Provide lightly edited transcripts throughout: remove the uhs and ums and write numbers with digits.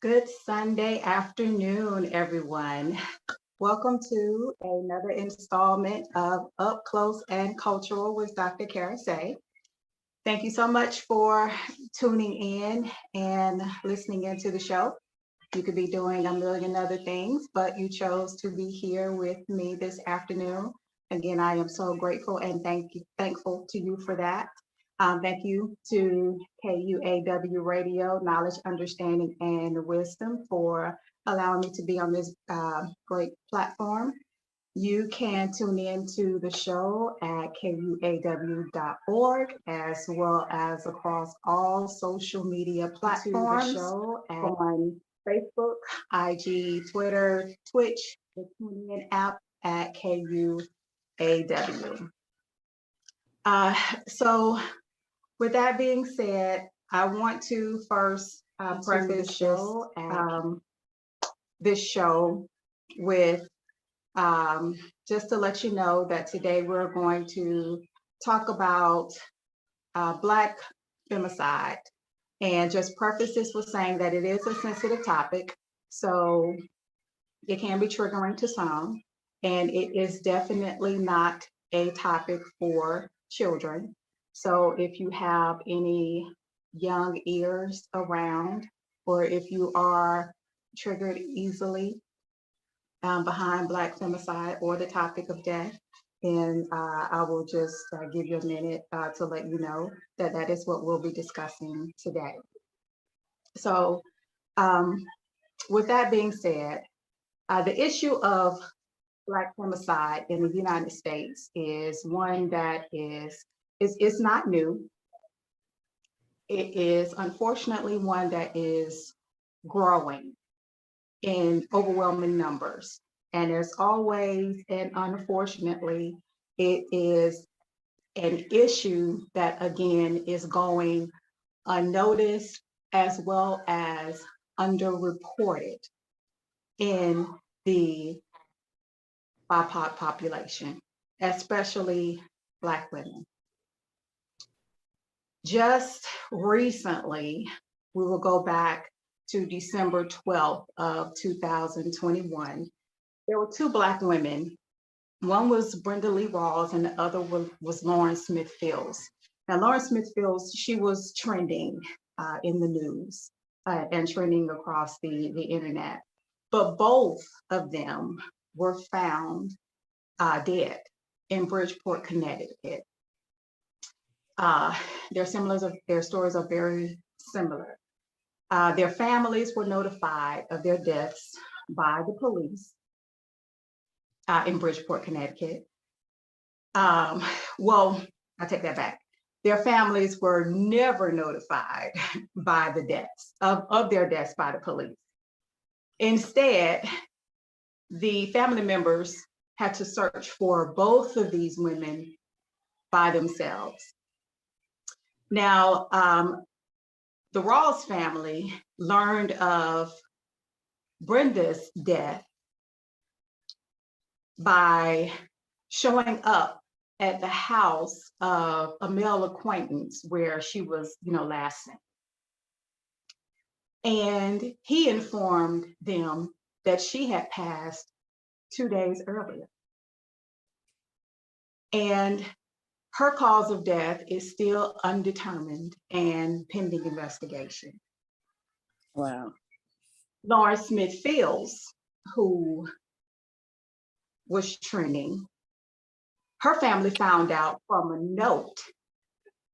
Good Sunday afternoon, everyone. Welcome to another installment of Up Close and Cultural with Dr. Kara Say. Thank you so much for tuning in and listening into the show. You could be doing a million other things, but you chose to be here with me this afternoon. Again, I am so grateful and thankful to you for that. Thank you to KUAW Radio, Knowledge, Understanding, and Wisdom for allowing me to be on this great platform. You can tune in to the show at kuaw.org as well as across all social media platforms on Facebook, IG, Twitter, Twitch, the TuneIn app at KUAW. Uh, so with that being said, I want to first preface this show with just to let you know that today we're going to talk about Black femicide, and just preface this with saying that it is a sensitive topic, so it can be triggering to some, and it is definitely not a topic for children. So if you have any young ears around, or if you are triggered easily behind Black femicide or the topic of death, then I will just give you a minute to let you know that that is what we'll be discussing today. So with that being said, the issue of Black femicide in the United States is one that is not new. It is unfortunately one that is growing in overwhelming numbers. And there's always, and unfortunately, it is an issue that again is going unnoticed as well as underreported in the BIPOC population, especially Black women. Just recently, we will go back to December 12th of 2021. There were two Black women. One was Brenda Lee Rawls and the other was Lauren Smith Fields. Now, Lauren Smith Fields, she was trending in the news and trending across the internet. But both of them were found dead in Bridgeport, Connecticut. Their stories are very similar. Their families were notified of their deaths by the police in Bridgeport, Connecticut. Well, I take that back. Their families were never notified by the deaths of their deaths by the police. Instead, the family members had to search for both of these women by themselves. Now, the Rawls family learned of Brenda's death by showing up at the house of a male acquaintance where she was, last seen. And he informed them that she had passed 2 days earlier. And her cause of death is still undetermined and pending investigation. Wow. Lauren Smith Fields, who was trending, her family found out from a note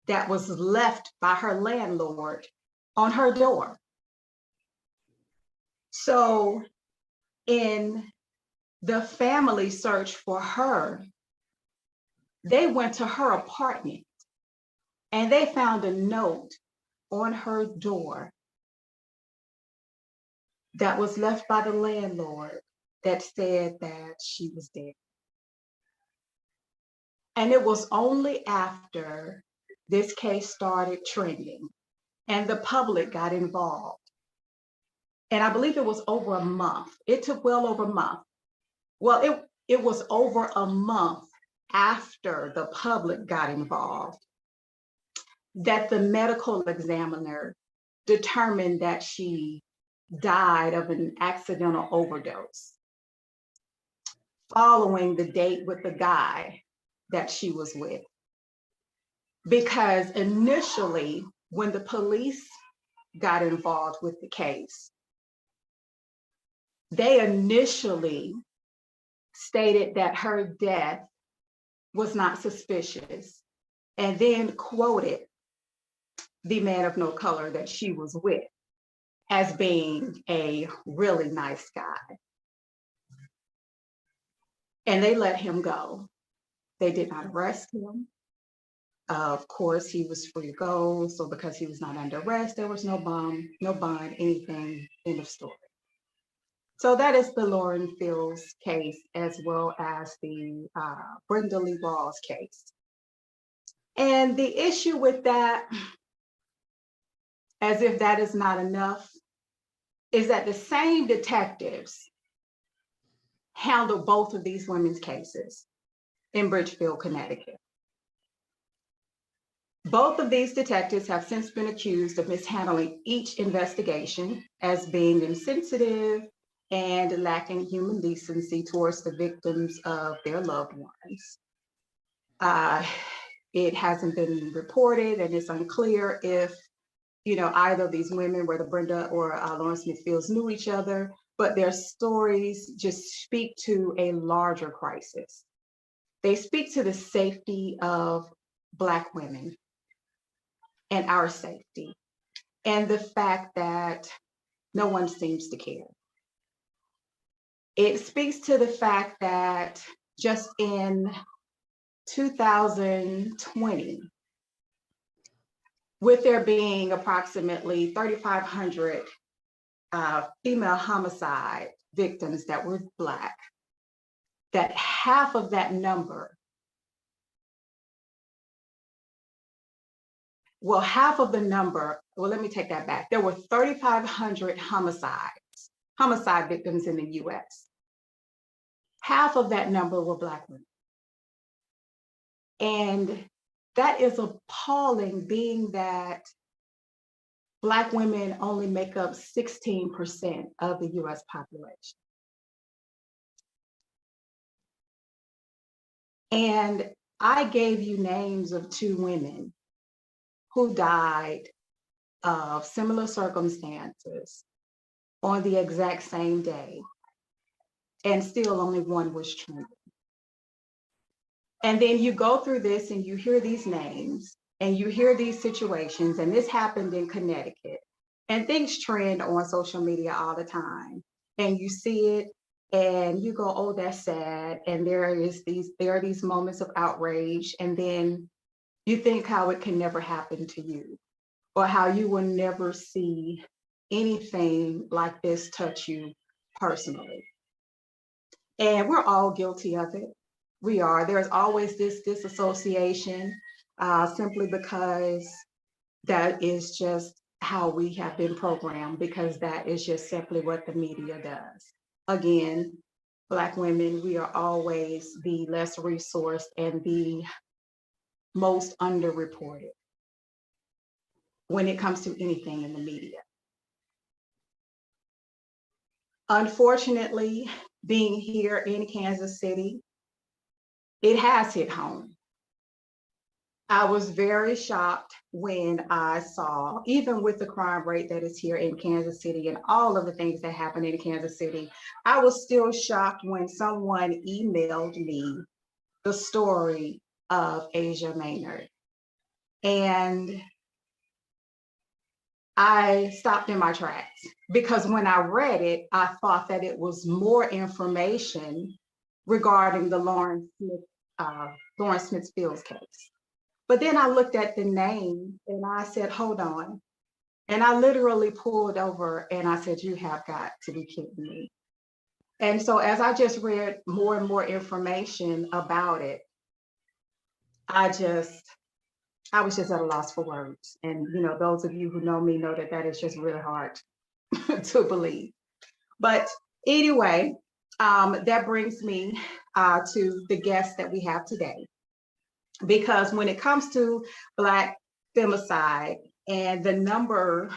that was left by her landlord on her door. So in the family search for her, they went to her apartment and they found a note on her door that was left by the landlord that said that she was dead. And it was only after this case started trending and the public got involved. And I believe it was over a month. It took well over a month. Well, it was over a month after the public got involved that the medical examiner determined that she died of an accidental overdose following the date with the guy that she was with. Because initially, when the police got involved with the case, they initially stated that her death was not suspicious, and then quoted the man of no color that she was with as being a really nice guy. And they let him go. They did not arrest him. Of course, he was free to go. So because he was not under arrest, there was no bond, anything, end of story. So that is the Lauren Fields case, as well as the Brenda Lee Rawls case. And the issue with that, as if that is not enough, is that the same detectives handled both of these women's cases in Bridgefield, Connecticut. Both of these detectives have since been accused of mishandling each investigation as being insensitive and lacking human decency towards the victims of their loved ones. It hasn't been reported, and it's unclear if either of these women, whether Brenda or Lauren Smith Fields, knew each other, but their stories just speak to a larger crisis. They speak to the safety of Black women and our safety, and the fact that no one seems to care. It speaks to the fact that just in 2020, with there being approximately 3,500 female homicide victims that were Black, that half of that number, let me take that back. There were 3,500 homicide victims in the US. Half of that number were Black women. And that is appalling, being that Black women only make up 16% of the US population. And I gave you names of two women who died of similar circumstances on the exact same day, and still only one was trending. And then you go through this and you hear these names and you hear these situations, and this happened in Connecticut, and things trend on social media all the time, and you see it and you go, oh, that's sad. And there are these moments of outrage, and then you think how it can never happen to you, or how you will never see anything like this touch you personally. And we're all guilty of it. We are. There's always this disassociation, simply because that is just how we have been programmed, because that is just simply what the media does. Again, Black women, we are always the less resourced and the most underreported when it comes to anything in the media. Unfortunately, being here in Kansas City, it has hit home. I was very shocked when I saw, even with the crime rate that is here in Kansas City and all of the things that happen in Kansas City, I was still shocked when someone emailed me the story of Asia Maynard. And I stopped in my tracks, because when I read it, I thought that it was more information regarding the Lauren Smith Fields case. But then I looked at the name and I said, hold on. And I literally pulled over and I said, you have got to be kidding me. And so as I just read more and more information about it, I was just at a loss for words. And those of you who know me know that is just really hard to believe. But anyway, that brings me to the guest that we have today. Because when it comes to Black femicide and the number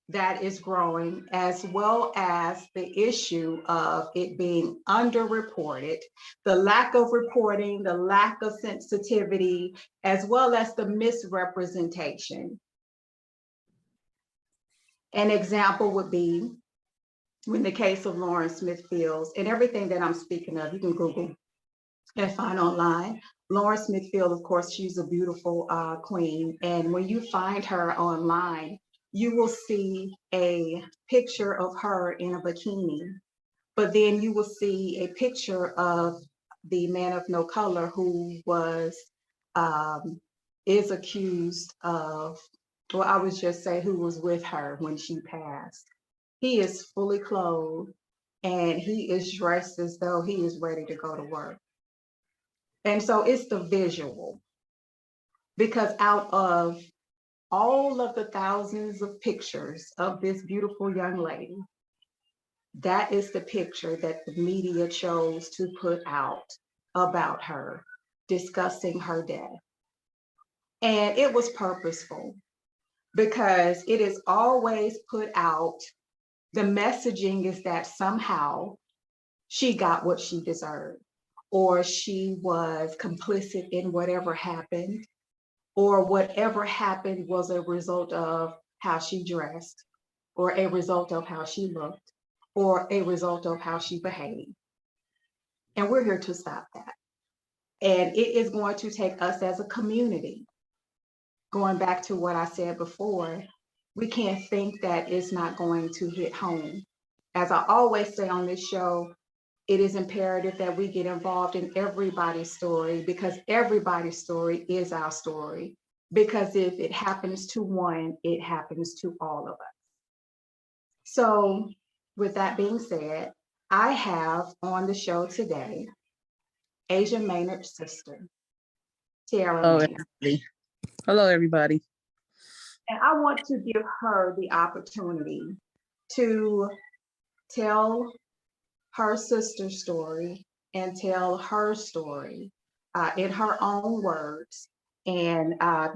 that is growing, as well as the issue of it being underreported, the lack of reporting, the lack of sensitivity, as well as the misrepresentation. An example would be in the case of Lauren Smith Fields, and everything that I'm speaking of, you can Google and find online. Lauren Smith Fields, of course, she's a beautiful queen. And when you find her online, you will see a picture of her in a bikini, but then you will see a picture of the man of no color who was, is accused of, well, I would just say who was with her when she passed. He is fully clothed and he is dressed as though he is ready to go to work. And so it's the visual, because out of all of the thousands of pictures of this beautiful young lady, that is the picture that the media chose to put out about her, discussing her death. And it was purposeful because it is always put out. The messaging is that somehow she got what she deserved, or she was complicit in whatever happened, or whatever happened was a result of how she dressed, or a result of how she looked, or a result of how she behaved. And we're here to stop that. And it is going to take us as a community, going back to what I said before, we can't think that it's not going to hit home. As I always say on this show, it is imperative that we get involved in everybody's story, because everybody's story is our story. Because if it happens to one, it happens to all of us. So with that being said, I have on the show today, Asia Maynard's sister, Tiara Oh, Maynard. everybody. Hello, everybody. And I want to give her the opportunity to tell her sister's story and tell her story in her own words, and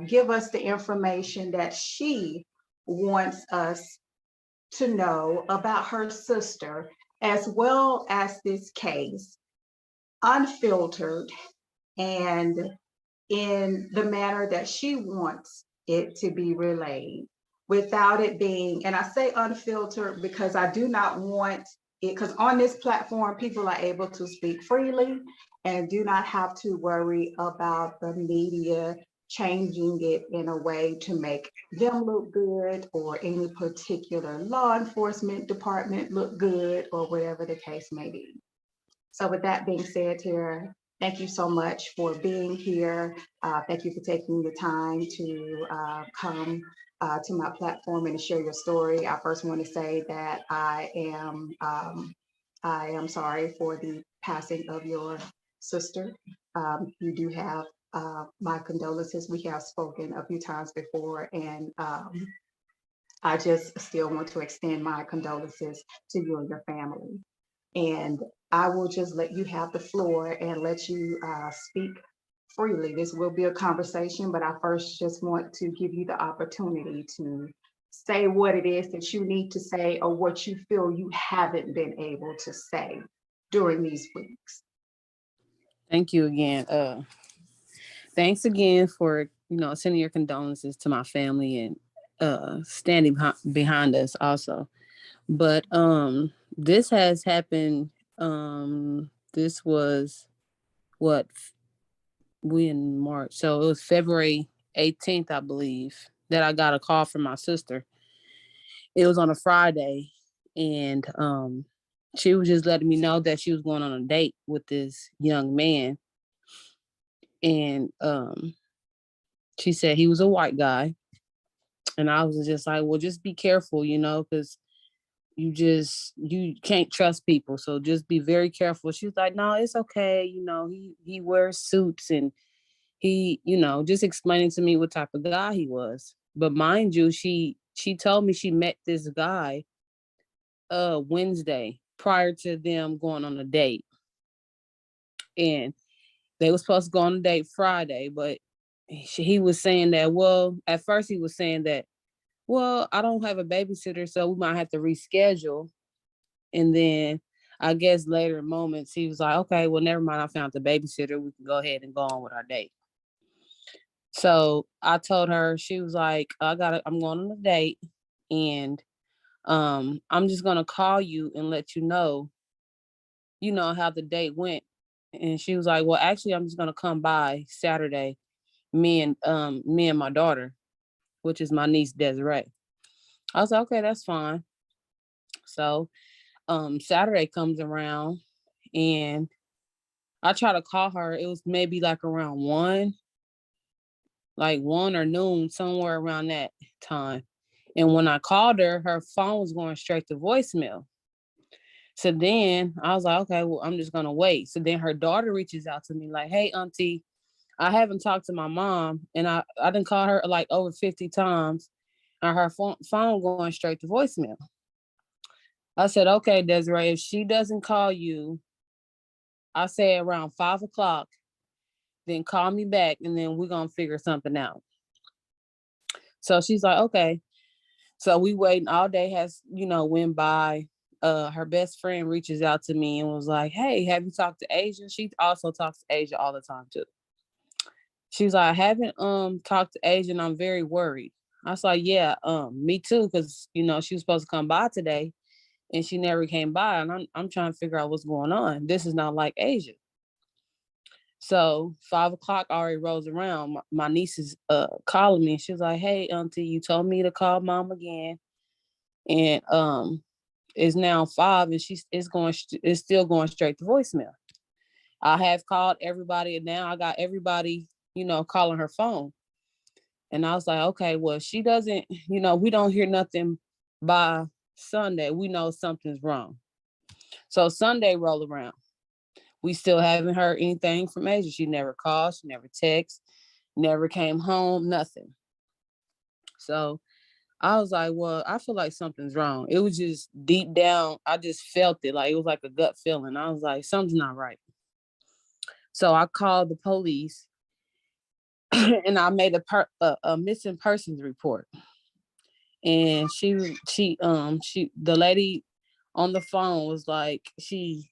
give us the information that she wants us to know about her sister, as well as this case, unfiltered and in the manner that she wants it to be relayed, without it being, and I say unfiltered because I do not want it, because on this platform, people are able to speak freely and do not have to worry about the media changing it in a way to make them look good, or any particular law enforcement department look good, or whatever the case may be. So with that being said, Tara, thank you so much for being here. Thank you for taking the time to come to my platform and to share your story. I first want to say that I am sorry for the passing of your sister. You do have my condolences. We have spoken a few times before, and I just still want to extend my condolences to you and your family. And I will just let you have the floor and let you speak freely. This will be a conversation, but I first just want to give you the opportunity to say what it is that you need to say, or what you feel you haven't been able to say during these weeks. Thank you again. Thanks again for sending your condolences to my family and standing behind us also. But this has happened. This was what we in March, so it was February 18th, I believe, that I got a call from my sister. It was on a Friday, and she was just letting me know that she was going on a date with this young man, and she said he was a white guy, and I was just like, well, just be careful, because you can't trust people, so just be very careful. She was like, no, it's okay, he wears suits, and he, just explaining to me what type of guy he was. But mind you, she told me she met this guy Wednesday prior to them going on a date, and they were supposed to go on a date Friday, but he was saying that, well, at first he was saying that, well, I don't have a babysitter, so we might have to reschedule. And then I guess later in moments, he was like, okay, well, never mind. I found the babysitter. We can go ahead and go on with our date. So I told her, she was like, I'm going on a date, and I'm just gonna call you and let you know, how the date went. And she was like, well, actually, I'm just gonna come by Saturday, me and my daughter, which is my niece Desiree. I was like, okay, that's fine. So Saturday comes around, and I try to call her. It was maybe like around like 1 or noon, somewhere around that time. And when I called her, her phone was going straight to voicemail. So then I was like, okay, well, I'm just gonna wait. So then her daughter reaches out to me like, hey, auntie, I haven't talked to my mom, and I didn't call her like over 50 times, and her phone going straight to voicemail. I said, okay, Desiree, if she doesn't call you, I say around 5 o'clock, then call me back, and then we're gonna figure something out. So she's like, okay. So we waiting all day, has, went by. Her best friend reaches out to me and was like, hey, have you talked to Asia? She also talks to Asia all the time too. She's like, I haven't talked to Asia and I'm very worried. I was like, yeah, me too, because she was supposed to come by today and she never came by. And I'm trying to figure out what's going on. This is not like Asia. So 5 o'clock already rolls around. My niece is calling me, and she's like, hey, auntie, you told me to call mom again. And it's now 5, and it's still going straight to voicemail. I have called everybody, and now I got everybody, calling her phone. And I was like, okay, well, she doesn't, we don't hear nothing by Sunday. We know something's wrong. So Sunday roll around. We still haven't heard anything from Asia. She never called, she never texted, never came home, nothing. So I was like, well, I feel like something's wrong. It was just deep down. I just felt it. Like it was like a gut feeling. I was like, something's not right. So I called the police and I made a missing persons report. And the lady on the phone was like, she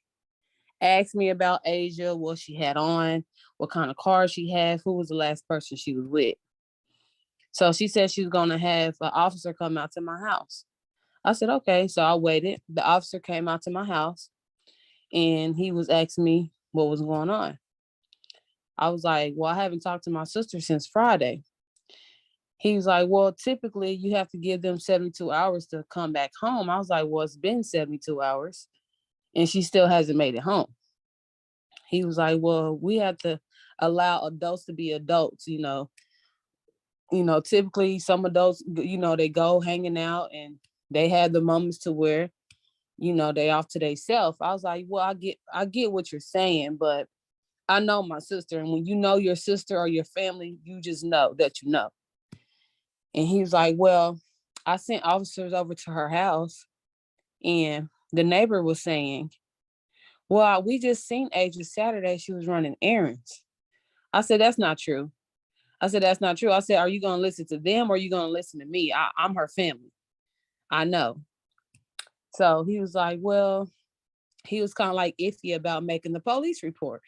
asked me about Asia, what she had on, what kind of car she had, who was the last person she was with. So she said she was going to have an officer come out to my house. I said, okay. So I waited. The officer came out to my house and he was asking me what was going on. I was like, well, I haven't talked to my sister since Friday. He was like, well, typically you have to give them 72 hours to come back home. I was like, well, it's been 72 hours and she still hasn't made it home. He was like, well, we have to allow adults to be adults, typically some adults, they go hanging out and they have the moments to where, they off to themselves. I was like, well, I get what you're saying, but I know my sister. And when you know your sister or your family, you just know that you know. And he was like, well, I sent officers over to her house and the neighbor was saying, well, we just seen Asia Saturday. She was running errands. I said, that's not true. I said, that's not true. I said, are you going to listen to them or are you going to listen to me? I'm her family. I know. So he was like, well, he was kind of like iffy about making the police report.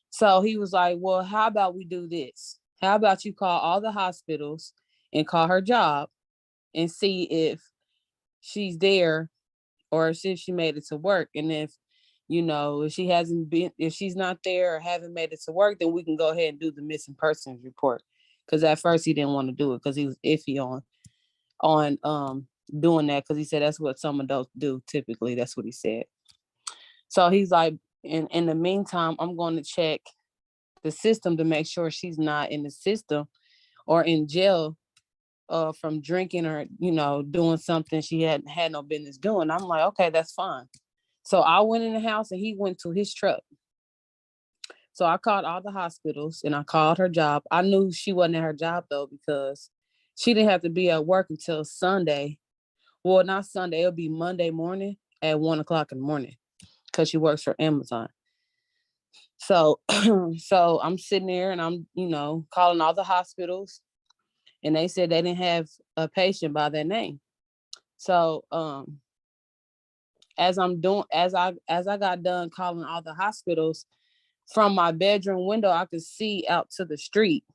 So he was like, well, how about we do this? How about you call all the hospitals and call her job and see if she's there or if she made it to work. And if she's not there or haven't made it to work, then we can go ahead and do the missing persons report. Because at first he didn't want to do it because he was iffy on doing that, because he said that's what some adults do typically. That's what he said. So he's like, in the meantime, I'm going to check the system to make sure she's not in the system or in jail from drinking or doing something she had no business doing. I'm like, okay, that's fine. So I went in the house and he went to his truck. So I called all the hospitals and I called her job. I knew she wasn't at her job though, because she didn't have to be at work until Sunday. Well, not Sunday, it'll be Monday morning at 1 o'clock in the morning, because she works for Amazon. So so I'm sitting there and I'm, calling all the hospitals. and they said they didn't have a patient by that name. So as I got done calling all the hospitals, from my bedroom window, I could see out to the street,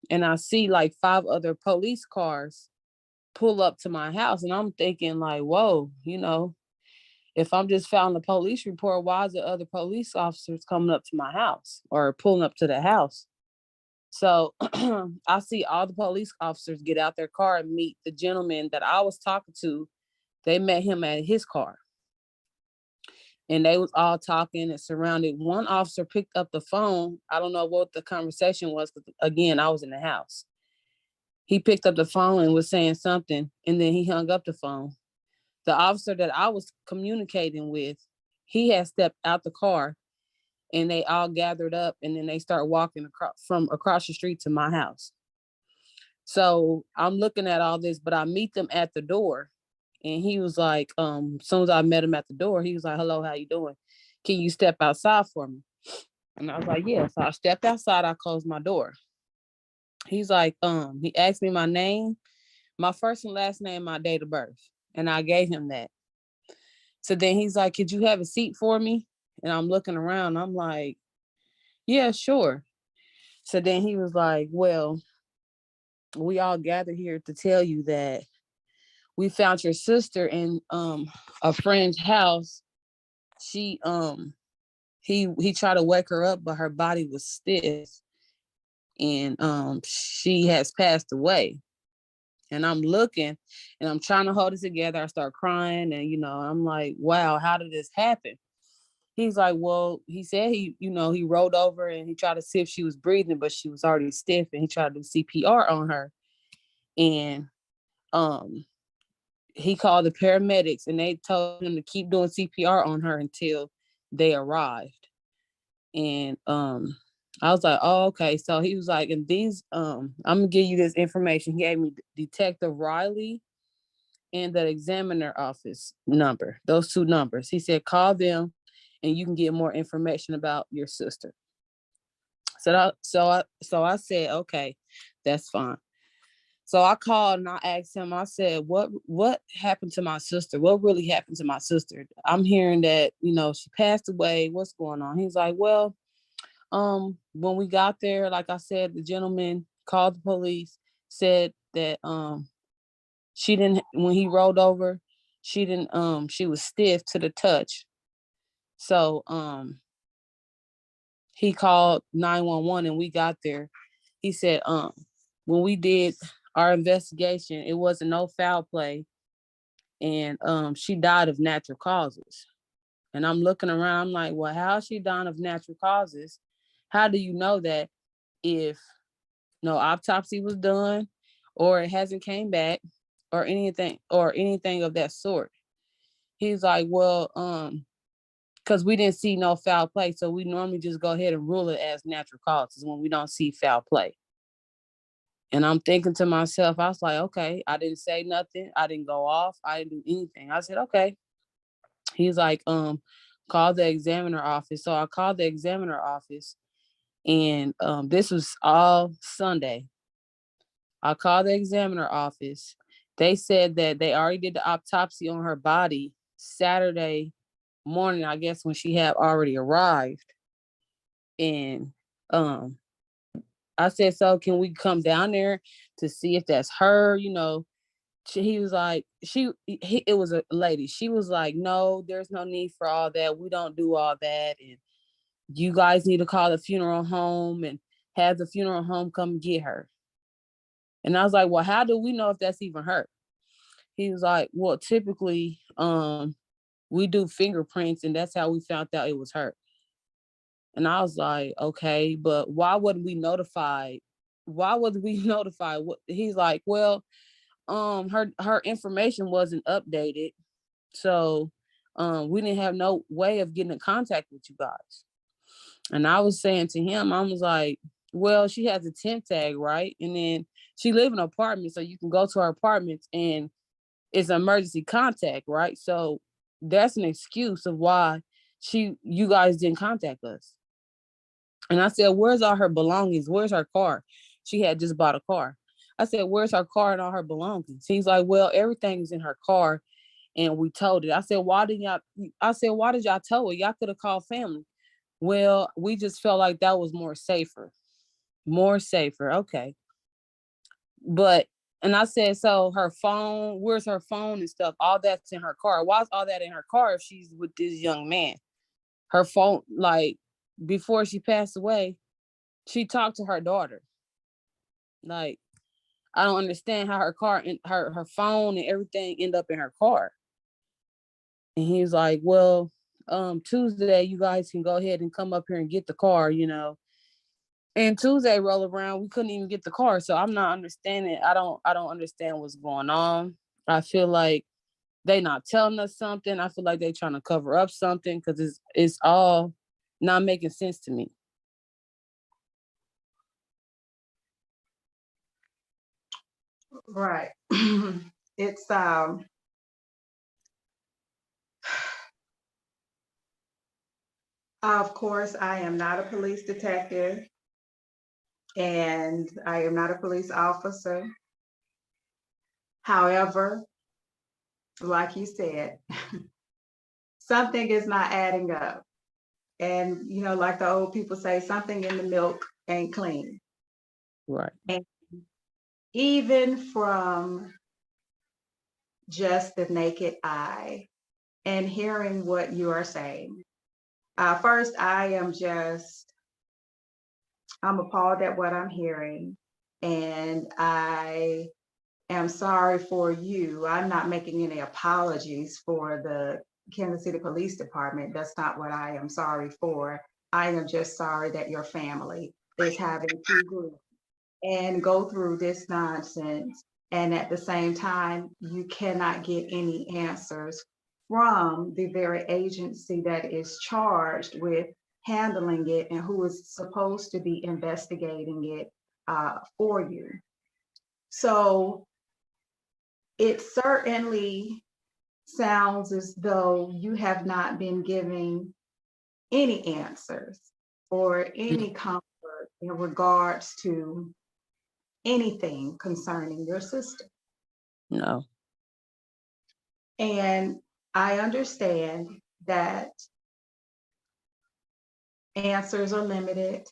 and I see like 5 other police cars pull up to my house. And I'm thinking like, whoa, if I'm just filing a police report, why is the other police officers coming up to my house or pulling up to the house? So I see all the police officers get out their car and meet the gentleman that I was talking to. They met him at his car. And they was all talking and surrounded. One officer picked up the phone. I don't know what the conversation was, because again, I was in the house. He picked up the phone and was saying something, and then he hung up the phone. The officer that I was communicating with, he had stepped out the car, and they all gathered up, and then they start walking from across the street to my house. So I'm looking at all this, but I meet them at the door. And he was like, as soon as I met him at the door, he was like, hello, how you doing? Can you step outside for me? And I was like, yeah. So I stepped outside, I closed my door. He's like, he asked me my name, my first and last name, my date of birth. And I gave him that. So then he's like, could you have a seat for me? And I'm looking around, I'm like, yeah, sure. So then he was like, well, we all gathered here to tell you that we found your sister in a friend's house. She he tried to wake her up, but her body was stiff, and she has passed away. And I'm looking, and I'm trying to hold it together. I start crying, and I'm like, wow, how did this happen? He's like, well, he said he rolled over and he tried to see if she was breathing, but she was already stiff, and he tried to do CPR on her. And he called the paramedics, and they told him to keep doing CPR on her until they arrived. And I was like, oh, okay. So he was like, and these, I'm gonna give you this information. He gave me Detective Riley and the examiner office number, those 2 numbers. He said, call them and you can get more information about your sister. So I said, okay, that's fine. So I called and I asked him, I said, what happened to my sister? What really happened to my sister? I'm hearing that, she passed away. What's going on? He's like, well, when we got there, like I said, the gentleman called the police, said that she didn't, when he rolled over, she didn't, she was stiff to the touch. So he called 911 and we got there. He said, when we did our investigation, it wasn't no foul play, and she died of natural causes. And I'm looking around, I'm like, well, how is she dying of natural causes? How do you know that if no autopsy was done, or it hasn't came back, or anything of that sort? He's like, well, because we didn't see no foul play, so we normally just go ahead and rule it as natural causes when we don't see foul play. And I'm thinking to myself, I was like, okay, I didn't say nothing. I didn't go off. I didn't do anything. I said, okay. He's like, call the examiner office. So I called the examiner office, and this was all Sunday. I called the examiner office. They said that they already did the autopsy on her body Saturday morning, I guess, when she had already arrived. And I said, so can we come down there to see if that's her? He was like, it was a lady. She was like, no, there's no need for all that. We don't do all that. And you guys need to call the funeral home and have the funeral home come get her. And I was like, well, how do we know if that's even her? He was like, well, typically, we do fingerprints, and that's how we found out it was her. And I was like, okay, but why wouldn't we notify? Why would we notify? What he's like, well, her information wasn't updated, so we didn't have no way of getting in contact with you guys. And I was saying to him, I was like, well, she has a temp tag, right? And then she live in an apartment, so you can go to her apartments and it's an emergency contact, right? So that's an excuse of why you guys didn't contact us. And I said, where's all her belongings? Where's her car? She had just bought a car. I said, where's her car and all her belongings? He's like, well, everything's in her car and we told it. I said, why did y'all tow it? Y'all could have called family. Well, we just felt like that was more safer. More safer. Okay. But and I said, so her phone, where's her phone and stuff? All that's in her car. Why's all that in her car if she's with this young man? Her phone, like before she passed away, she talked to her daughter. Like, I don't understand how her car and her phone and everything end up in her car. And he's like, well, Tuesday you guys can go ahead and come up here and get the car. And Tuesday roll around, we couldn't even get the car. So I'm not understanding. I don't understand what's going on. I feel like they not telling us something. I feel like they trying to cover up something because it's all not making sense to me. Right. It's of course I am not a police detective and I am not a police officer. However, like you said, something is not adding up. And like the old people say, something in the milk ain't clean. Right. And even from just the naked eye and hearing what you are saying, first, I'm appalled at what I'm hearing. And I am sorry for you. I'm not making any apologies for the Kansas City Police Department. That's not what I am sorry for. I am just sorry that your family is having to grieve and go through this nonsense. And at the same time, you cannot get any answers from the very agency that is charged with handling it and who is supposed to be investigating it for you. So it certainly sounds as though you have not been giving any answers or any comfort in regards to anything concerning your sister. No. And I understand that answers are limited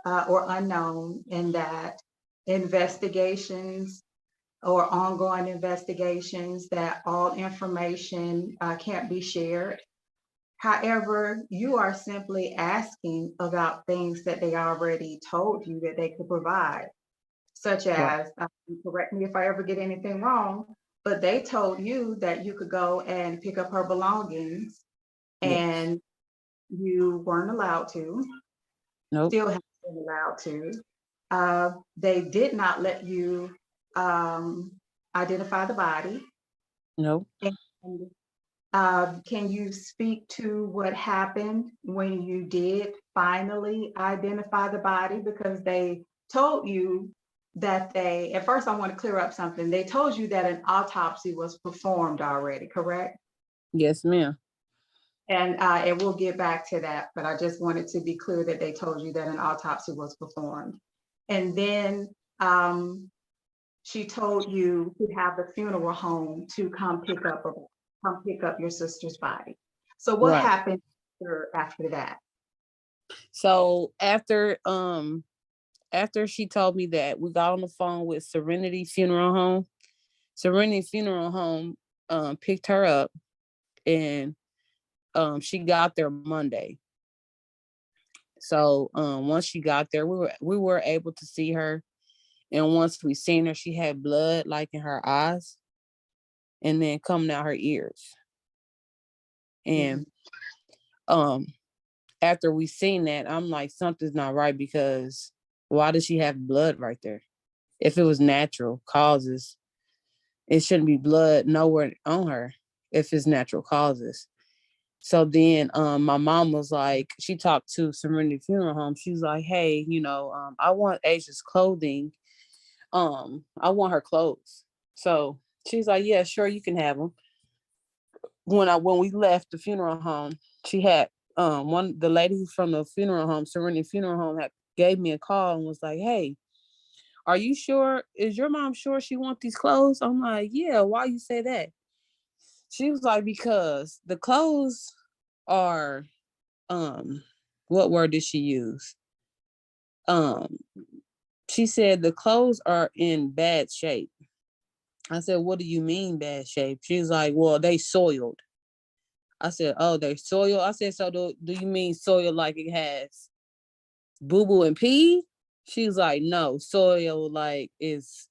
or unknown, and that investigations or ongoing investigations, that all information can't be shared. However, you are simply asking about things that they already told you that they could provide, such Right. as, correct me if I ever get anything wrong, but they told you that you could go and pick up her belongings Yes. and you weren't allowed to, Nope. still haven't been allowed to. They did not let you um, identify the body. Nope. And can you speak to what happened when you did finally identify the body? Because they told you at first, I want to clear up something. They told you that an autopsy was performed already, correct? Yes, ma'am. And we'll get back to that, but I just wanted to be clear that they told you that an autopsy was performed. And then she told you to have the funeral home to come pick up your sister's body. So what Right. happened after that? So after she told me that, we got on the phone with Serenity Funeral Home. Serenity Funeral Home picked her up, and she got there Monday. So once she got there, we were able to see her. And once we seen her, she had blood like in her eyes and then coming out her ears. Mhm. And um after we seen that, I'm like, something's not right, because why does she have blood right there? If it was natural causes, it shouldn't be blood nowhere on her if it's natural causes. So then my mom was like, she talked to Serenity Funeral Home. She's like, hey, I want Asia's clothing. I want her clothes. So she's like, yeah, sure, you can have them. When we left the funeral home, she had the lady from the funeral home, Serenity Funeral Home, had gave me a call and was like, hey, are you sure? Is your mom sure she want these clothes? I'm like, yeah, why you say that? She was like, because the clothes are, what word did she use? Um, she said the clothes are in bad shape. I said, what do you mean bad shape? She's like, well, they soiled. I said, oh, they soiled. I said, so do you mean soil like it has boo boo and pee? She's like, no, soil like is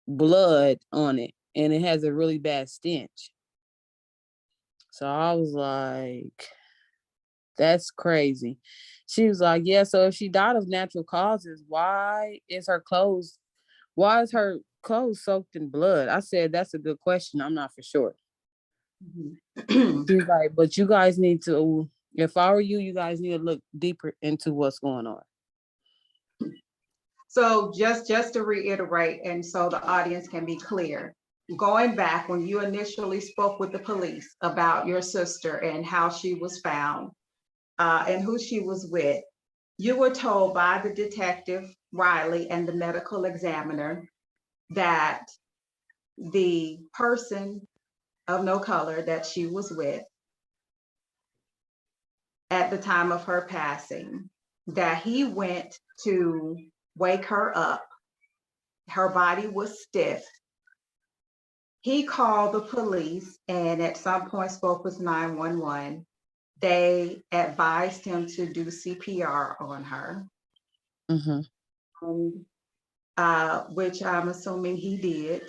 blood on it and it has a really bad stench. So I was like, that's crazy. She was like, yeah, so if she died of natural causes, why is her clothes soaked in blood? I said, that's a good question. I'm not for sure. Mhm. She's like, but you guys need to, if I were you, you guys need to look deeper into what's going on. So just to reiterate, and so the audience can be clear, going back when you initially spoke with the police about your sister and how she was found and who she was with, you were told by the detective Riley and the medical examiner that the person of no color that she was with at the time of her passing, that he went to wake her up. Her body was stiff. He called the police and at some point spoke with 911. They advised him to do CPR on her, Mm-hmm. and, which I'm assuming he did.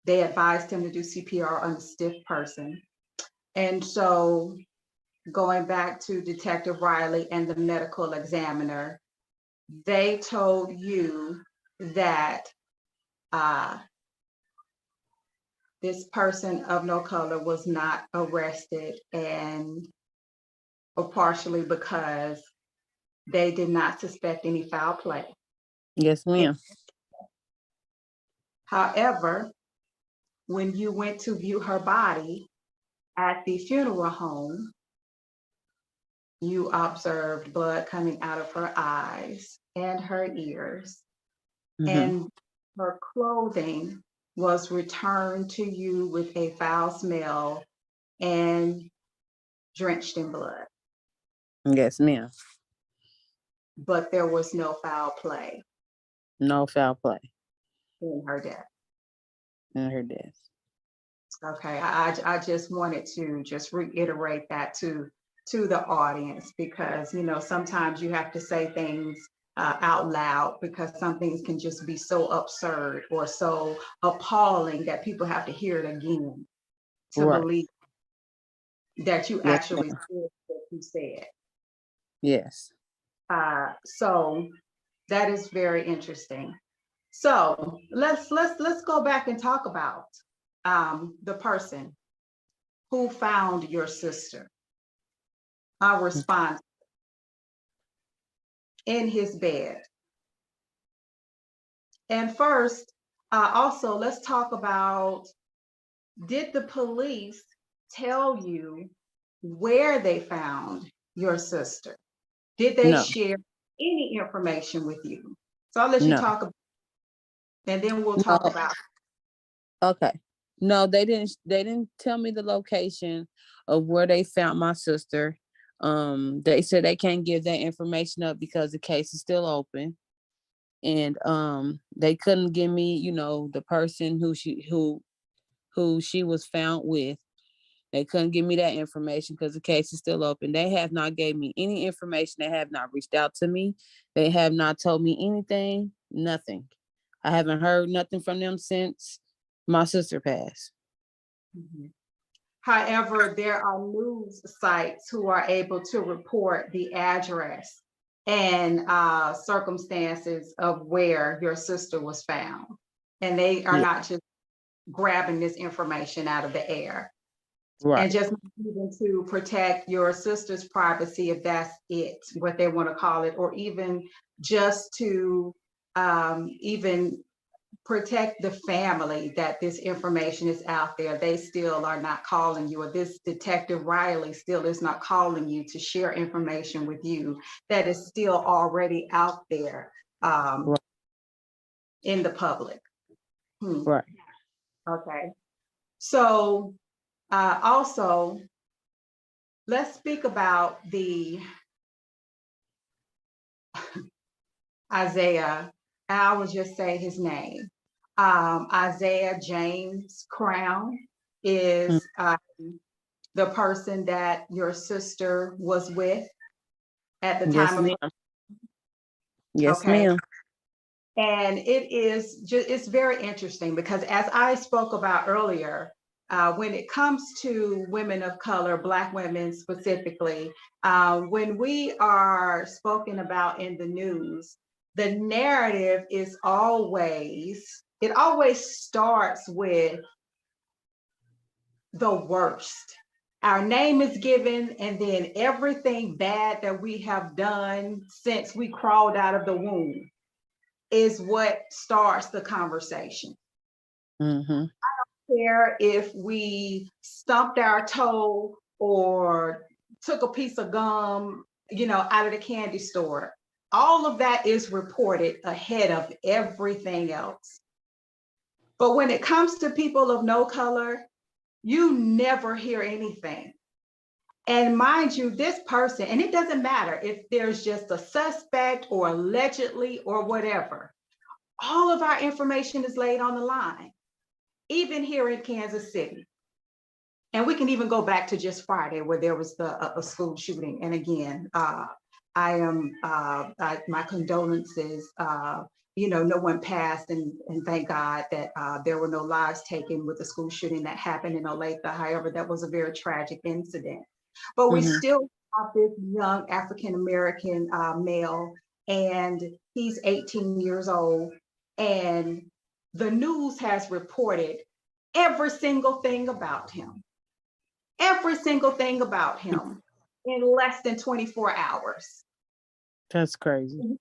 They advised him to do CPR on a stiff person. And so going back to Detective Riley and the medical examiner, they told you that uh, this person of no color was not arrested, and or partially because they did not suspect any foul play. Yes, ma'am. However, when you went to view her body at the funeral home, you observed blood coming out of her eyes and her ears, Mm-hmm. and her clothing was returned to you with a foul smell and drenched in blood, Yes, ma'am. but there was no foul play No foul play in her death. in her death. Okay, I just wanted to just reiterate that to the audience, because sometimes you have to say things out loud, because some things can just be so absurd or so appalling that people have to hear it again to Right. believe that you Yes, actually ma'am. said what you said. Yes. So that is very interesting. So let's go back and talk about the person who found your sister, our response in his bed. And first, also, let's talk about, did the police tell you where they found your sister? Did they No. share any information with you? So I'll let you No. talk about, and then we'll talk No. about. Okay. No, they didn't. They didn't tell me the location of where they found my sister. They said they can't give that information up because the case is still open, and they couldn't give me, the person who she was found with. They couldn't give me that information because the case is still open. They have not gave me any information. They have not reached out to me. They have not told me anything. Nothing. I haven't heard nothing from them since my sister passed. Mhm. However, there are news sites who are able to report the address and circumstances of where your sister was found. And they are Yeah. not just grabbing this information out of the air. And Right. just even to protect your sister's privacy, if that's it, what they want to call it, or even just to even protect the family, that this information is out there, they still are not calling you, or this Detective Riley still is not calling you to share information with you that is still already out there. Um, Right. in the public. Right. Okay. So also, let's speak about the Isaiah. I will just say his name. Isaiah James Crown Mm. is the person that your sister was with at the Yes, time of ma'am. Yes, okay. ma'am. And it's very interesting because as I spoke about earlier, when it comes to women of color, Black women specifically, when we are spoken about in the news, the narrative is it always starts with the worst. Our name is given, and then everything bad that we have done since we crawled out of the womb is what starts the conversation. Mm-hmm. Care if we stumped our toe or took a piece of gum, out of the candy store. All of that is reported ahead of everything else. But when it comes to people of no color, you never hear anything. And mind you, this person, and it doesn't matter if there's just a suspect or allegedly or whatever, all of our information is laid on the line, even here in Kansas City. And we can even go back to just Friday where there was a school shooting. And again, my condolences. No one passed, and thank God that there were no lives taken with the school shooting that happened in Olathe. However, that was a very tragic incident. But we Mm-hmm. still have this young African American male, and he's 18 years old, and the news has reported every single thing about him in less than 24 hours. That's crazy.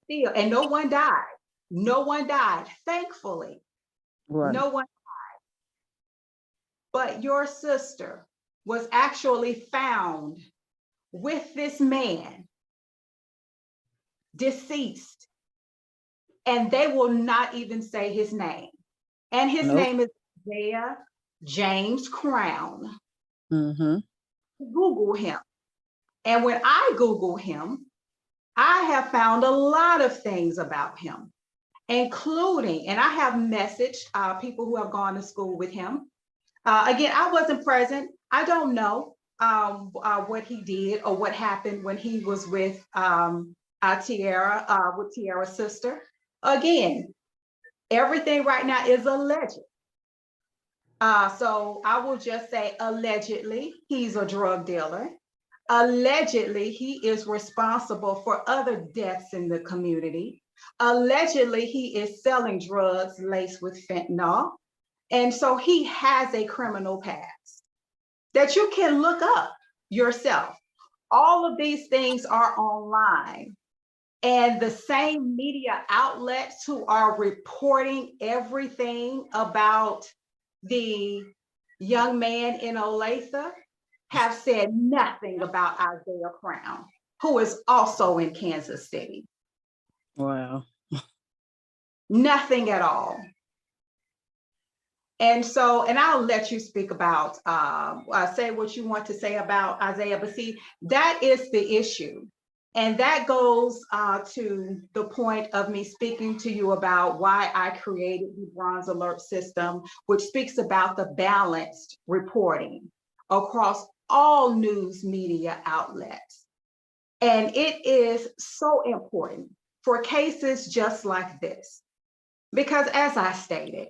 Still, and no one died. No one died, thankfully. Right. No one. But your sister was actually found with this man, deceased, and they will not even say his name. And his Nope. name is Isaiah James Crown. Mm-hmm. Google him. And when I Google him, I have found a lot of things about him, including, and I have messaged people who have gone to school with him. Again, I wasn't present. I don't know what he did or what happened when he was with Tiara, with Tiara's sister. Again, everything right now is alleged. So I will just say allegedly, he's a drug dealer. Allegedly, he is responsible for other deaths in the community. Allegedly, he is selling drugs laced with fentanyl. And so he has a criminal past that you can look up yourself. All of these things are online. And the same media outlets who are reporting everything about the young man in Olathe have said nothing about Isaiah Crown, who is also in Kansas City. Wow. Nothing at all. And so, and I'll let you speak about, say what you want to say about Isaiah, but see, that is the issue. And that goes to the point of me speaking to you about why I created the Bronze Alert System, which speaks about the balanced reporting across all news media outlets. And it is so important for cases just like this, because as I stated,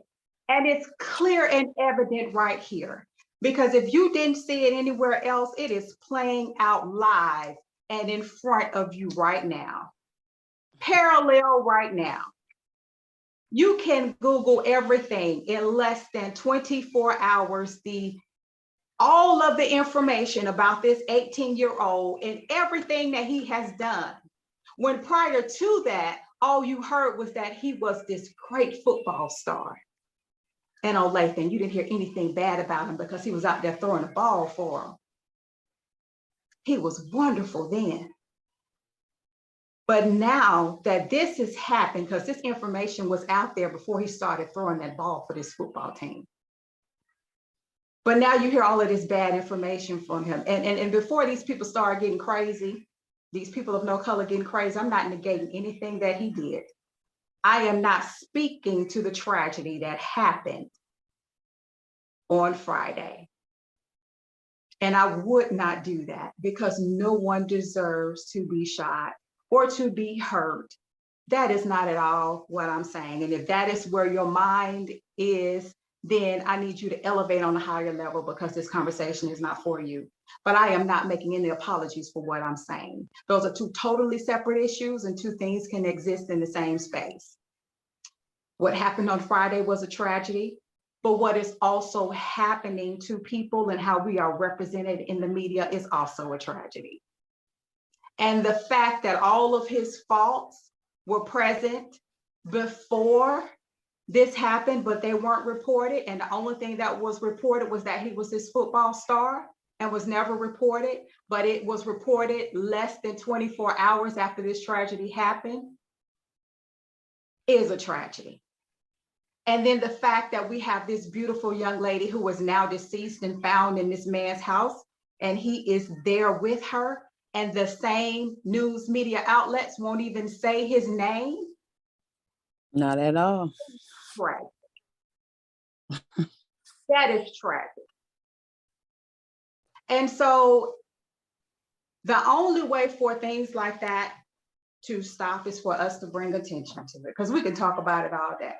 and it's clear and evident right here, because if you didn't see it anywhere else, it is playing out live and in front of you right now, parallel right now. You can Google everything in less than 24 hours, all of the information about this 18-year-old and everything that he has done. When prior to that, all you heard was that he was this great football star. And Olathe, and you didn't hear anything bad about him because he was out there throwing the ball for him. He was wonderful then. But now that this has happened, because this information was out there before he started throwing that ball for this football team. But now you hear all of this bad information from him. And before these people start getting crazy, these people of no color getting crazy, I'm not negating anything that he did. I am not speaking to the tragedy that happened on Friday. And I would not do that because no one deserves to be shot or to be hurt. That is not at all what I'm saying. And if that is where your mind is, then I need you to elevate on a higher level because this conversation is not for you. But I am not making any apologies for what I'm saying. Those are two totally separate issues, and two things can exist in the same space. What happened on Friday was a tragedy, but what is also happening to people and how we are represented in the media is also a tragedy. And the fact that all of his faults were present before this happened, but they weren't reported. And the only thing that was reported was that he was this football star and was never reported, but it was reported less than 24 hours after this tragedy happened, is a tragedy. And then the fact that we have this beautiful young lady who was now deceased and found in this man's house, and he is there with her, and the same news media outlets won't even say his name. Not at all. Tragic. That is tragic. And so the only way for things like that to stop is for us to bring attention to it, because we can talk about it all day.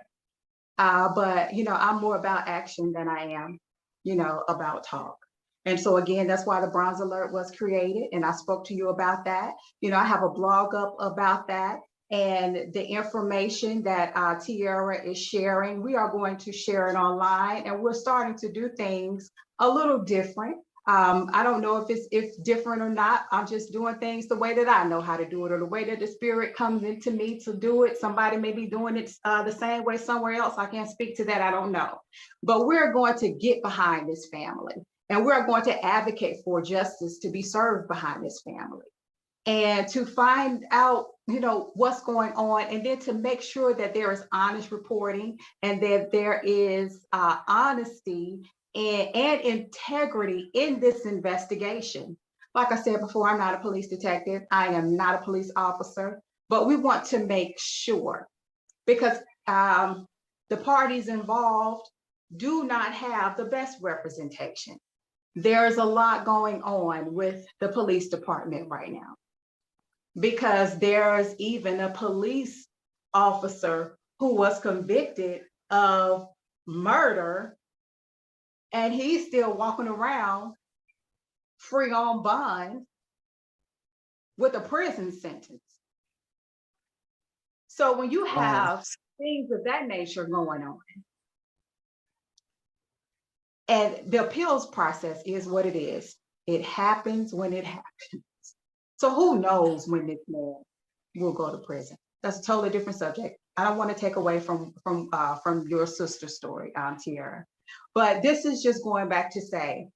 But, you know, I'm more about action than I am, you know, about talk. And so, again, that's why the Bronze Alert was created. And I spoke to you about that. You know, I have a blog up about that. And the information that Tiara is sharing, we are going to share it online. And we're starting to do things a little different. I don't know if it's different or not. I'm just doing things the way that I know how to do it, or the way that the spirit comes into me to do it. Somebody may be doing it the same way somewhere else. I can't speak to that. I don't know. But we're going to get behind this family, and we're going to advocate for justice to be served behind this family, and to find out, you know, what's going on, and then to make sure that there is honest reporting and that there is honesty and integrity in this investigation. Like I said before, I'm not a police detective. I am not a police officer, but we want to make sure, because the parties involved do not have the best representation. There's a lot going on with the police department right now, because there's even a police officer who was convicted of murder, and he's still walking around free on bond with a prison sentence. So when you have things of that nature going on, and the appeals process is what it is, it happens when it happens. So who knows when this man will go to prison? That's a totally different subject. I don't want to take away from your sister's story, Tiara. But this is just going back to say,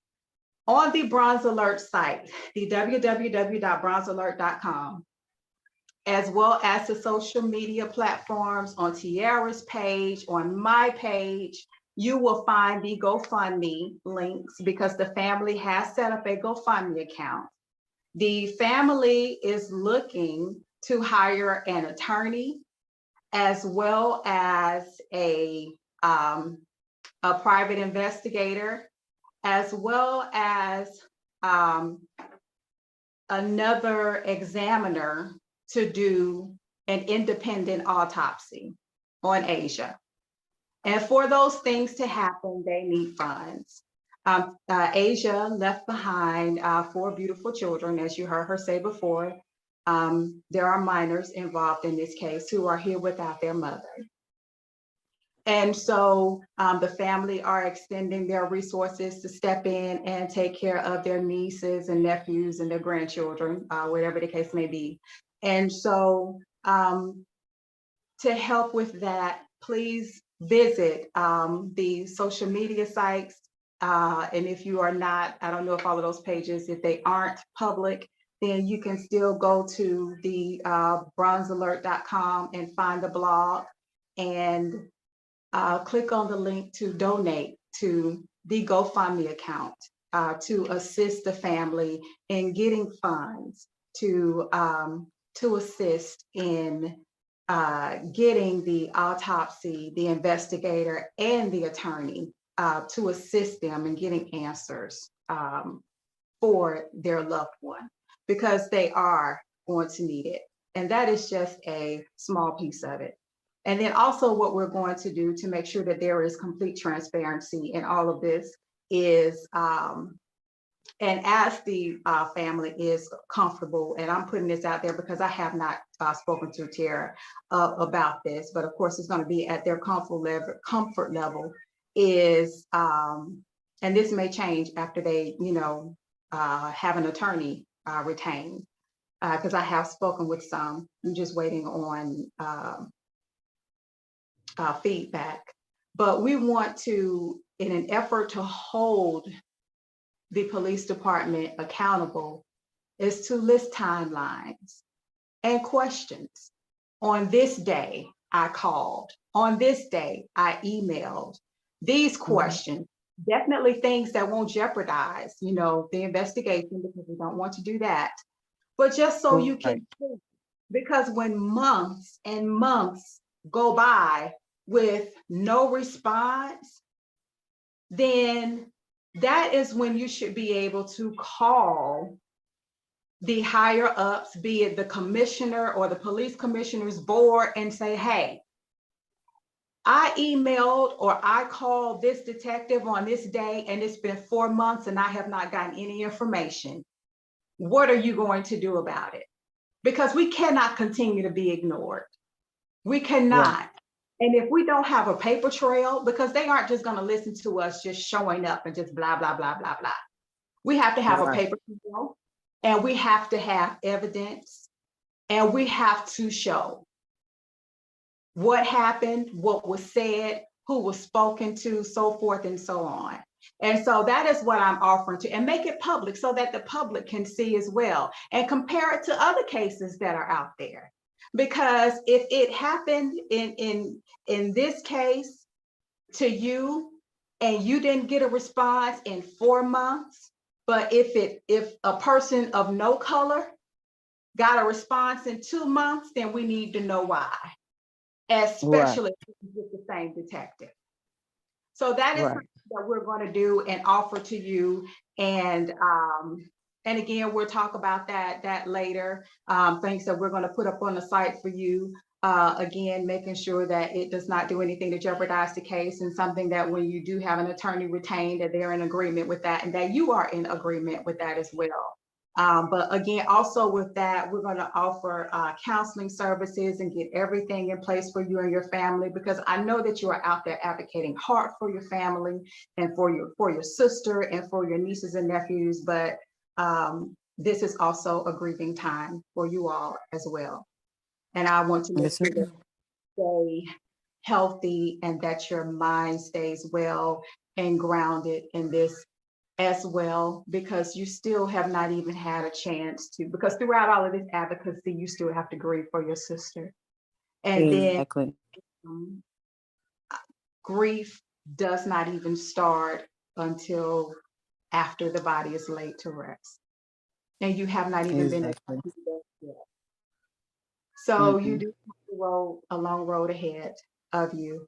on the Bronze Alert site, the www.bronzealert.com, as well as the social media platforms, on Tiara's page, on my page, you will find the GoFundMe links, because the family has set up a GoFundMe account. The family is looking to hire an attorney, as well as a private investigator, as well as another examiner to do an independent autopsy on Asia. And for those things to happen, they need funds. Asia left behind 4 beautiful children, as you heard her say before. There are minors involved in this case who are here without their mother. And so the family are extending their resources to step in and take care of their nieces and nephews and their grandchildren, whatever the case may be. And so to help with that, please visit the social media sites. And if you are not, I don't know if all of those pages, if they aren't public, then you can still go to the bronzealert.com and find the blog and click on the link to donate to the GoFundMe account to assist the family in getting funds to assist in getting the autopsy, the investigator, and the attorney to assist them in getting answers for their loved one, because they are going to need it. And that is just a small piece of it. And then also what we're going to do to make sure that there is complete transparency in all of this is, and as the family is comfortable, and I'm putting this out there because I have not spoken to Tara about this, but of course it's going to be at their comfort level is, and this may change after they, have an attorney retained, because I have spoken with some. I'm just waiting on feedback. But we want to, in an effort to hold the police department accountable, is to list timelines and questions. On this day, I called. On this day, I emailed. These questions, definitely things that won't jeopardize, the investigation, because we don't want to do that. But just so you can, because when months and months go by with no response, then that is when you should be able to call the higher ups, be it the commissioner or the police commissioner's board, and say, hey, I emailed or I called this detective on this day, and it's been 4 months and I have not gotten any information. What are you going to do about it? Because we cannot continue to be ignored. We cannot. Right. And if we don't have a paper trail, because they aren't just going to listen to us just showing up and just blah, blah, blah, blah, blah. We have to have a paper trail, and we have to have evidence, and we have to show what happened, what was said, who was spoken to, so forth and so on. And so that is what I'm offering to, and make it public so that the public can see as well and compare it to other cases that are out there. Because if it happened in this case to you and you didn't get a response in 4 months, but if a person of no color got a response in 2 months, then we need to know why, especially with the same detective. So that is something that we're going to do and offer to you. And again, we'll talk about that later. Things that we're going to put up on the site for you. Again, making sure that it does not do anything to jeopardize the case, and something that when you do have an attorney retained, that they're in agreement with that, and that you are in agreement with that as well. But again, also with that, we're going to offer counseling services and get everything in place for you and your family, because I know that you are out there advocating hard for your family and for your sister and for your nieces and nephews. But this is also a grieving time for you all as well. And I want to make sure that you stay healthy and that your mind stays well and grounded in this as well, because you still have not even had a chance to, because throughout all of this advocacy, you still have to grieve for your sister. And then grief does not even start until after the body is laid to rest. And you have not even been able to do that yet. So you do have a long road ahead of you.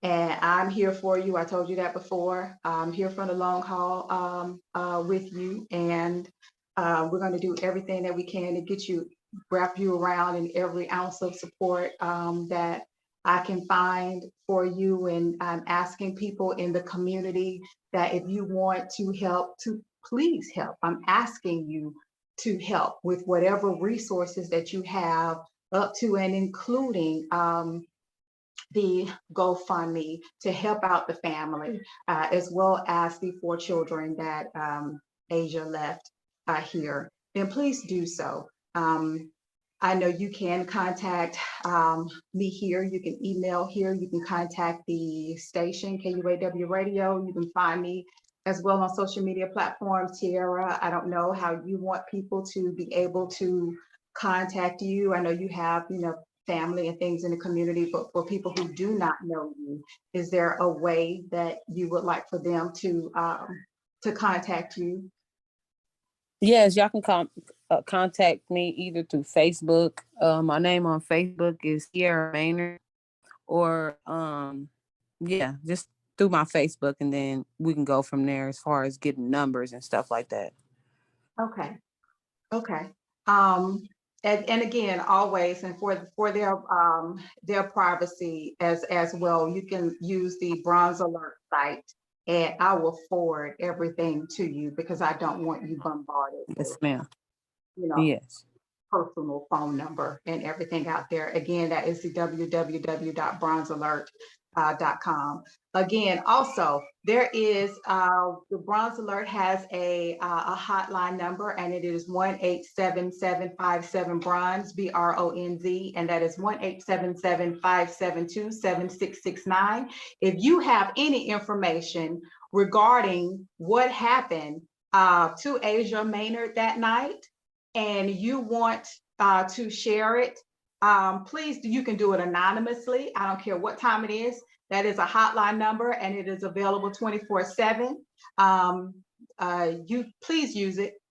And I'm here for you. I told you that before. I'm here for the long haul with you. And we're going to do everything that we can to get you, wrap you around in every ounce of support that I can find for you. And I'm asking people in the community that if you want to help, to please help. I'm asking you to help with whatever resources that you have, up to and including the GoFundMe to help out the family, as well as the 4 children that Asia left here. Then please do so. I know you can contact me here. You can email here. You can contact the station, KUAW Radio. You can find me as well on social media platforms. Tiara, I don't know how you want people to be able to contact you. I know you have, family and things in the community, but for people who do not know you, is there a way that you would like for them to contact you? Yes, y'all can contact me either through Facebook. My name on Facebook is Sierra Maynard, or yeah, just through my Facebook, and then we can go from there as far as getting numbers and stuff like that. Okay. Okay. Um, and again, always, and for their privacy as well, you can use the Bronze Alert site, and I will forward everything to you because I don't want you bombarded Yes, with, ma'am. you know, Yes. personal phone number and everything out there. Again, that is the www.bronzealert.com. Again, also, there is the Bronze Alert has a hotline number, and it is 1-877-57 Bronze, BRONZ, and that is 1-877-572-7669. If you have any information regarding what happened to Asia Maynard that night, and you want to share it, please, you can do it anonymously. I don't care what time it is. That is a hotline number, and it is available 24/7. You please use it.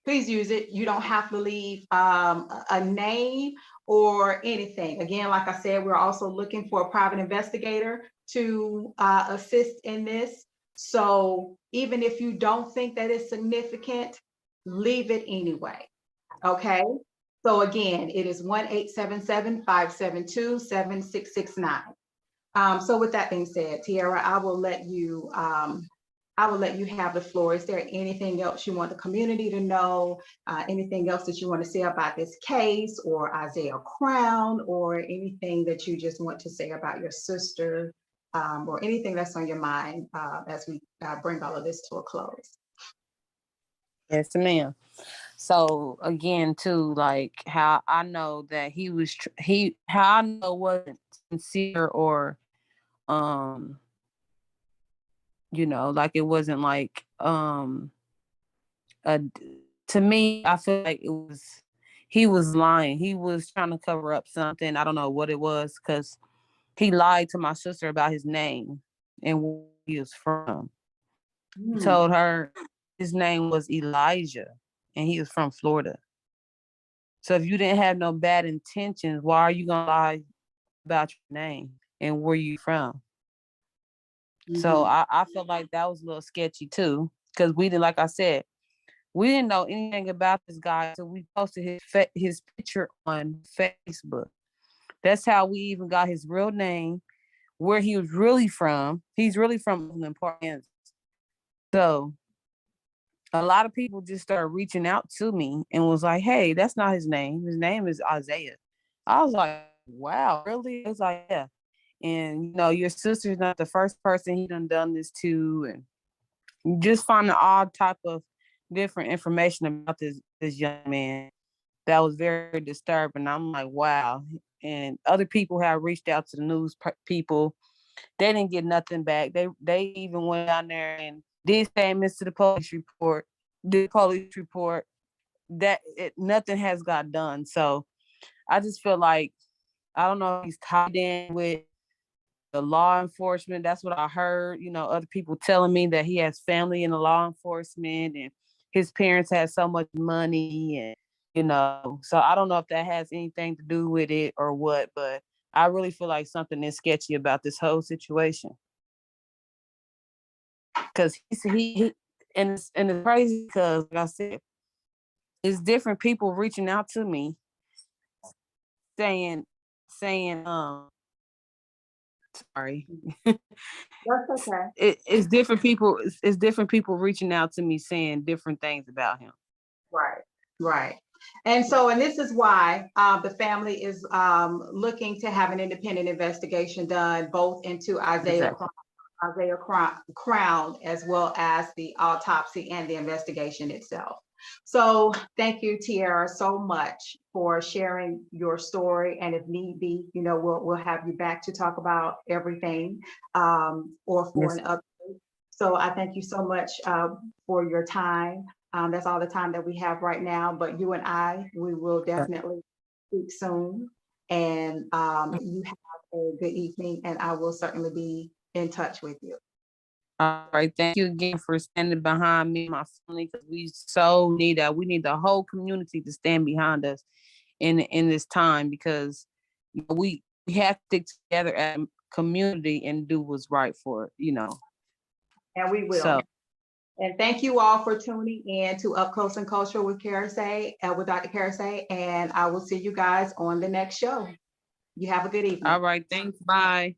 Please use it. You don't have to leave a name or anything. Again, like I said, we're also looking for a private investigator to assist in this. So even if you don't think that it's significant, leave it anyway. Okay, so again, it is 1-877-572-7669. So with that being said, Tiara, I will let you have the floor. Is there anything else you want the community to know? Anything else that you want to say about this case, or Isaiah Crown, or anything that you just want to say about your sister, or anything that's on your mind as we bring all of this to a close? Yes, ma'am. So again, too, like how I know that he was how I know it wasn't sincere, or um like it wasn't like a to me, I feel like he was lying. He was trying to cover up something. I don't know what it was, because he lied to my sister about his name and where he was from. He Hmm. told her his name was Elijah and he was from Florida. So if you didn't have no bad intentions, why are you gonna lie about your name and where you from? So Mhm. I felt like that was a little sketchy too, because we didn't, like I said, we didn't know anything about this guy, so we posted his picture on Facebook. That's how we even got his real name, where he was really from. He's really from Oakland Park, Kansas. So a lot of people just started reaching out to me and was like, "Hey, that's not his name. His name is Isaiah." I was like, "Wow, really?" It's like, "Yeah." And your sister's not the first person he done this to, and just finding all type of different information about this young man that was very disturbing. I'm like, wow. And other people have reached out to the news people. They didn't get nothing back. They even went down there and did statements to the police report. The police report that nothing has got done. So I just feel like, I don't know if he's tied in with the law enforcement. That's what I heard. Other people telling me that he has family in the law enforcement, and his parents had so much money, and so I don't know if that has anything to do with it or what, but I really feel like something is sketchy about this whole situation. Because he and it's crazy because, like I said, it's different people reaching out to me saying sorry. That's okay. It's different people. It's different people reaching out to me saying different things about him. Right, right. And this is why the family is looking to have an independent investigation done both into Exactly. Crown, as well as the autopsy and the investigation itself. So thank you, Tiara, so much for sharing your story. And if need be, we'll have you back to talk about everything or for Yes. an update. So I thank you so much for your time. That's all the time that we have right now, but you and we will definitely speak soon. And you have a good evening, and I will certainly be in touch with you. All right. Thank you again for standing behind me and my family, because we so need that. We need the whole community to stand behind us in this time, because we have to stick together as a community and do what's right for it, And we will. So And thank you all for tuning in to Up Close and Cultural with Karasay, with Dr. Karasay. And I will see you guys on the next show. You have a good evening. all right, thanks. Bye.